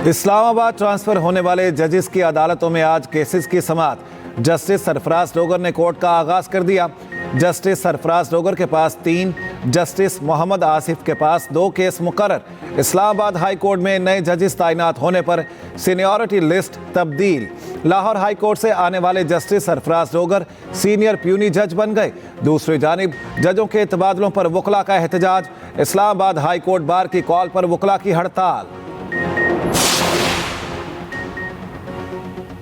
Islamabad transfer होने वाले जजेस की अदालतों में आज केसेस की समाअत। जस्टिस सरफराज डोगर ने कोर्ट का आगाज कर दिया। जस्टिस सरफराज डोगर के पास 3, जस्टिस मोहम्मद आसिफ के पास 2 केस मुकर्रर। इस्लामाबाद हाई कोर्ट में नए जजेस तैनात होने पर सीनियरिटी लिस्ट तब्दील। लाहौर हाई कोर्ट से आने वाले justice Sarfaraz Dogar senior puny जज बन गए। दूसरी जानिब जजों के तबादलों पर वकला का एहतजाज। इस्लामाबाद हाई कोर्ट बार की कॉल पर वकला की हड़ताल।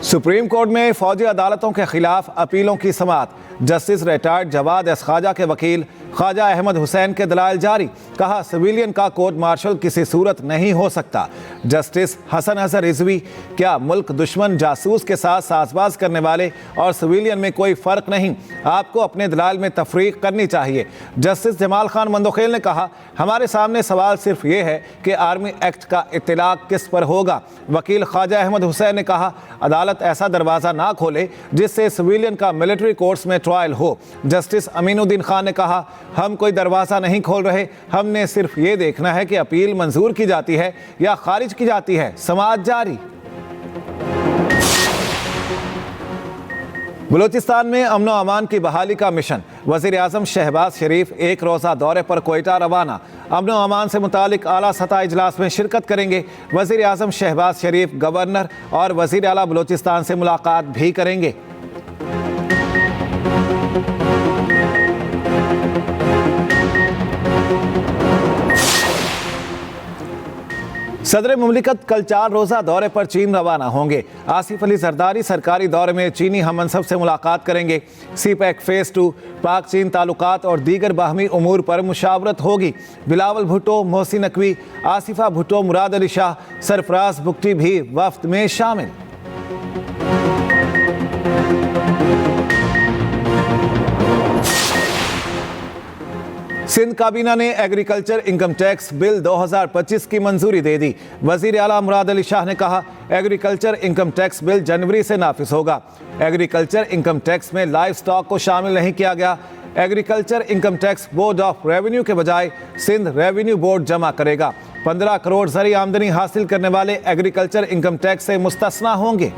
सुप्रीम कोर्ट में फौजी अदालतों के खिलाफ अपीलों की समाअत। Justice retired Jawad S Khwaja के वकील ख्वाजा अहमद हुसैन के दलाइल जारी। कहा सिविलियन का कोर्ट मार्शल किसी सूरत नहीं हो सकता। जस्टिस हसन अजहर रिजवी, क्या मुल्क दुश्मन जासूस के साथ साजबाज करने वाले और सिविलियन में कोई फ़र्क नहीं, आपको अपने दलाइल में तफरीक करनी चाहिए। जस्टिस जमाल खान मंदोखेल ने कहा हमारे सामने सवाल सिर्फ ये है कि आर्मी एक्ट का इत्तलाक किस पर होगा। वकील ख्वाजा अहमद हुसैन ने कहा अदालत ऐसा दरवाज़ा ना खोले जिससे सिविलियन का मिलिट्री कोर्ट्स में ट्रायल हो। जस्टिस अमीनुद्दीन खान ने कहा हम कोई दरवाज़ा नहीं खोल रहे, हमने सिर्फ ये देखना है कि अपील मंजूर की जाती है या खारिज की जाती है। समाअत जारी। बलूचिस्तान में अमन व अमान की बहाली का मिशन। वज़ीर आज़म शहबाज शरीफ 1 रोज़ा दौरे पर कोयटा रवाना। अमन व अमान से मुतालिक आला सतह इजलास में शिरकत करेंगे। वज़ीर आज़म शहबाज शरीफ गवर्नर और वज़ीर आला बलूचिस्तान से मुलाकात भी करेंगे। सदर मुमलिकत कल 4 रोज़ा दौरे पर चीन रवाना होंगे। आसिफ अली जरदारी सरकारी दौरे में चीनी हममनसब से मुलाकात करेंगे। CPEC फेज़ 2, पाक चीन ताल्लुकात और दीगर बाहमी उमूर पर मुशावरत होगी। बिलावल भुट्टो, मोहसिन नकवी, आसिफा भुट्टो, मुराद अली शाह, सरफराज बुगटी भी वफ्द में शामिल। सिंध काबीना ने एग्रीकल्चर इनकम टैक्स बिल 2025 की मंजूरी दे दी। वजीर आला मुराद अली शाह ने कहा एग्रीकल्चर इनकम टैक्स बिल जनवरी से नाफिज होगा। एग्रीकल्चर इनकम टैक्स में लाइव स्टॉक को शामिल नहीं किया गया। Agriculture income tax board of revenue के बजाय सिंध रेवेन्यू बोर्ड जमा करेगा। 15 करोड़ ज़री आमदनी हासिल करने वाले एग्रीकल्चर इनकम टैक्स से मुस्तस्ना होंगे।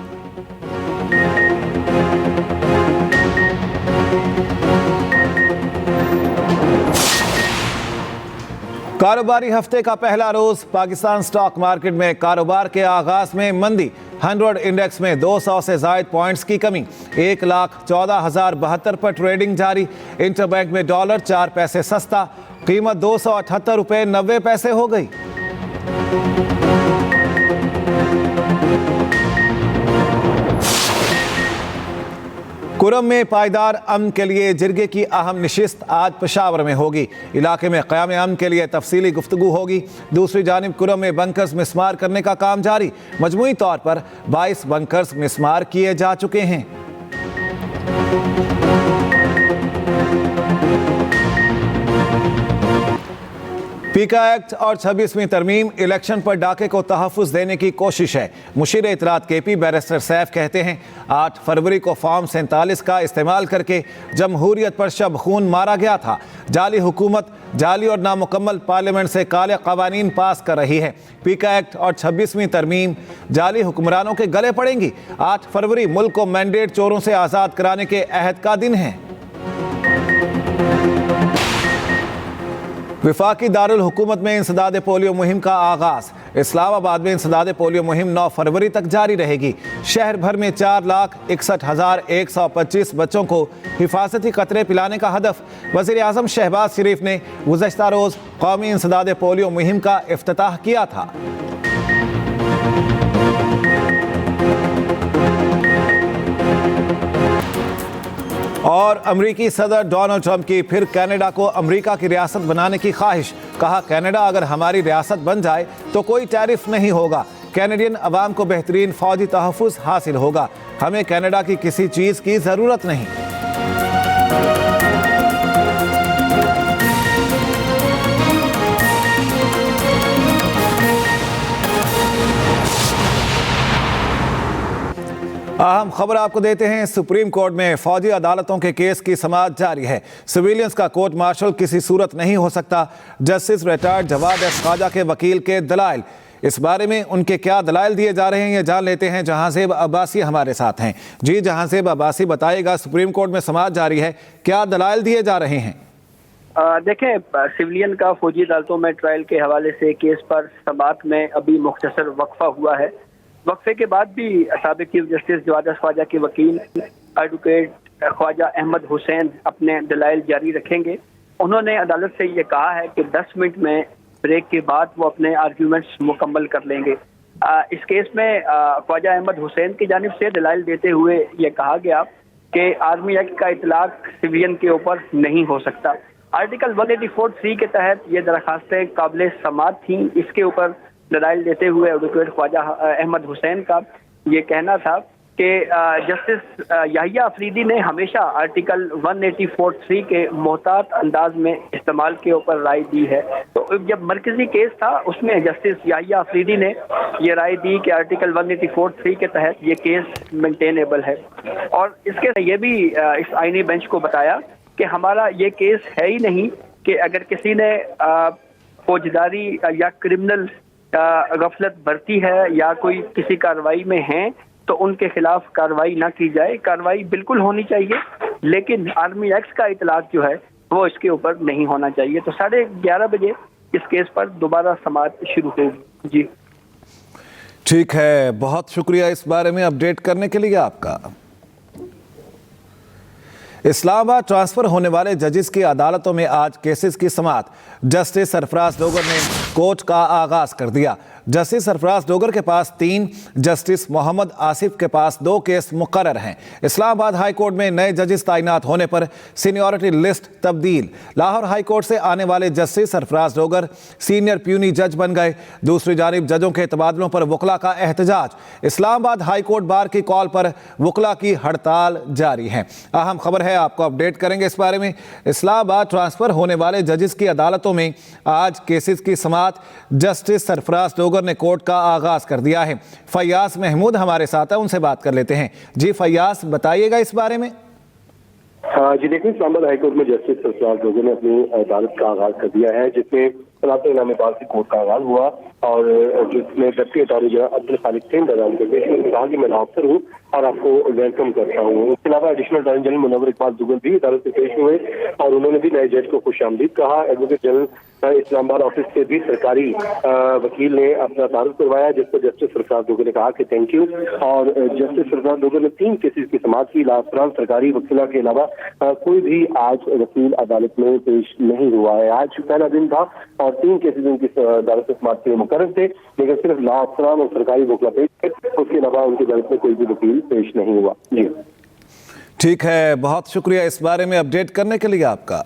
कारोबारी हफ्ते का पहला रोज पाकिस्तान स्टॉक मार्केट में कारोबार के आगाज में मंदी। 100 इंडेक्स में 200 से ज़ायद पॉइंट्स की कमी। 1,14,072 पर ट्रेडिंग जारी। इंटरबैंक में डॉलर 4 पैसे सस्ता, कीमत 278 रुपये 90 पैसे हो गई। कुरम में पायदार अमन के लिए जिरगे की अहम नशिस्त आज पेशावर में होगी। इलाके में क़याम अमन के लिए तफसीली गुफ्तगू होगी। दूसरी जानिब कुरम में बंकर्स मिसमार करने का काम जारी। मजमूई तौर पर 22 बंकर्स मिसमार किए जा चुके हैं। पीका एक्ट और 26वीं तरमीम इलेक्शन पर डाके को तहफ़्फ़ुज़ देने की कोशिश है। मुशीर इत्तलात KP बैरिस्टर सैफ कहते हैं 8 फरवरी को फॉर्म 47 का इस्तेमाल करके जमहूरियत पर शब खून मारा गया था। जाली हुकूमत जाली और नामुकम्मल पार्लियामेंट से काले कवानीन पास कर रही है। पीका एक्ट और 26वीं तरमीम जाली हुक्मरानों के गले पड़ेंगी। 8 फरवरी मुल्क को मैंडेट चोरों से आज़ाद कराने के अहद का दिन है। विफाकी दारुल हुकूमत में इंसदाद पोलियो मुहिम का आगाज। इस्लामाबाद में इंसदाद पोलियो मुहिम 9 फरवरी तक जारी रहेगी। शहर भर में 4,61,125 बच्चों को हिफाजती कतरे पिलाने का हदफ। वज़ीर आज़म शहबाज शरीफ ने गुज़श्ता रोज़ कौमी इंसदाद पोलियो मुहिम का इफ्तिताह किया था। और अमरीकी सदर डोनाल्ड ट्रंप की फिर कनाडा को अमरीका की रियासत बनाने की ख्वाहिश। कहा कनाडा अगर हमारी रियासत बन जाए तो कोई टैरिफ नहीं होगा। कैनेडियन अवाम को बेहतरीन फौजी तहफ़्फ़ुज़ हासिल होगा। हमें कनाडा की किसी चीज़ की ज़रूरत नहीं। अहम खबर आपको देते हैं। सुप्रीम कोर्ट में फौजी अदालतों के केस की समाअत जारी है। सिविलियंस का कोर्ट मार्शल किसी सूरत नहीं हो सकता। Justice retired Jawad S Khwaja के वकील के दलाइल। इस बारे में उनके क्या दलाइल दिए जा रहे हैं ये जान लेते हैं। जहांजेब अब्बासी हमारे साथ हैं। जी जहांजेब अब्बासी, बताइएगा, सुप्रीम कोर्ट में समाअत जारी है, क्या दलाइल दिए जा रहे हैं? देखें, सिविलियन का फौजी अदालतों में ट्रायल के हवाले से केस पर समाअत में अभी मुख्तसर वक्फा हुआ है। वक्फे के बाद भी साबिक चीफ जस्टिस जवाद ख्वाजा के वकील एडवोकेट ख्वाजा अहमद हुसैन अपने दलाइल जारी रखेंगे। उन्होंने अदालत से ये कहा है कि 10 मिनट में ब्रेक के बाद वो अपने आर्ग्यूमेंट्स मुकम्मल कर लेंगे। इस केस में ख्वाजा अहमद हुसैन की जानिब से दलाइल देते हुए ये कहा गया कि आर्मी एक्ट का इतलाक सिविलियन के ऊपर नहीं हो सकता। आर्टिकल 184(3) के तहत ये दरखास्तें काबिल समाअत थी। इसके ऊपर दलाइल देते हुए एडवोकेट ख्वाजा अहमद हुसैन का ये कहना था कि जस्टिस याहिया अफरीदी ने हमेशा आर्टिकल 184(3) के मोहतात अंदाज में इस्तेमाल के ऊपर राय दी है। तो जब मरकजी केस था उसमें जस्टिस याहिया अफरीदी ने ये राय दी कि आर्टिकल 184(3) के तहत ये केस मेंटेनेबल है। और इसके ये भी इस आईनी बेंच को बताया कि हमारा ये केस है ही नहीं कि अगर किसी ने फौजदारी या क्रिमिनल गफलत बरती है या कोई किसी कार्रवाई में है तो उनके खिलाफ कार्रवाई ना की जाए। कार्रवाई बिल्कुल होनी चाहिए, लेकिन आर्मी एक्ट का इतलाक जो है वो इसके ऊपर नहीं होना चाहिए। तो 11:30 बजे इस केस पर दोबारा समाअत शुरू होगी। जी ठीक है, बहुत शुक्रिया इस बारे में अपडेट करने के लिए आपका। इस्लामाबाद ट्रांसफर होने वाले जजेस की अदालतों में आज केसेस की समाअत। जस्टिस सरफराज डोगर ने कोर्ट का आगाज कर दिया। जस्टिस सरफराज डोगर के पास 3, जस्टिस मोहम्मद आसिफ के पास 2 केस मुकर्रर हैं। इस्लामाबाद हाई कोर्ट में नए जजेस तैनात होने पर सीनियरिटी लिस्ट तब्दील। लाहौर हाई कोर्ट से आने वाले justice Sarfaraz Dogar senior puny जज बन गए। दूसरी जानिब जजों के तबादलों पर वकला का एहतजाज। इस्लामाबाद हाई कोर्ट बार की कॉल पर वकला की हड़ताल जारी है। अहम खबर है, आपको अपडेट करेंगे इस बारे में। इस्लामाबाद ट्रांसफर होने वाले जजेस की अदालतों में आज केसेस की समाअत। जस्टिस सरफराज डोगर ने कोर्ट का आगाज कर दिया है। फैयाज महमूद हमारे साथ है, उनसे बात कर लेते हैं। जी फैयाज, बताइएगा इस बारे में। जी देखिए, इस्लामाबाद हाईकोर्ट में जस्टिस सरफराज डोगर ने अपनी अदालत का आगाज कर दिया है, जिसमें इनाम-ए-बाज़ की कोर्ट का आगाज हुआ और जिसमें डिप्टी अटॉर्नी जनरल अब्दुल खालिक सिंह बयान करते हैं। उन्होंने कहा कि मैं ऑफिसर हूँ और आपको वेलकम करता हूँ। इसके अलावा additional attorney general Munawar Iqbal Dugal भी अदालत में पेश हुए और उन्होंने भी नए जज को खुशामदीद कहा। एडवोकेट जनरल इस्लामाबाद ऑफिस से भी सरकारी वकील ने अपना तारुफ करवाया, जिस पर जस्टिस सरफराज डोगर ने कहा कि थैंक यू। और जस्टिस सरफराज डोगर ने 3 केसेस की समाअत की। लाफरान सरकारी वकीला के अलावा कोई भी आज वकील अदालत में पेश नहीं हुआ है। आज पहला दिन था और 3 केसेस उनकी अदालत में समाअत के लिए मुकर्रर थे, लेकिन सिर्फ लाफरान और सरकारी वकीला पेश थे। उसके अलावा उनकी अदालत में कोई भी वकील पेश नहीं हुआ। जी ठीक है, बहुत शुक्रिया इस बारे में अपडेट करने के लिए आपका।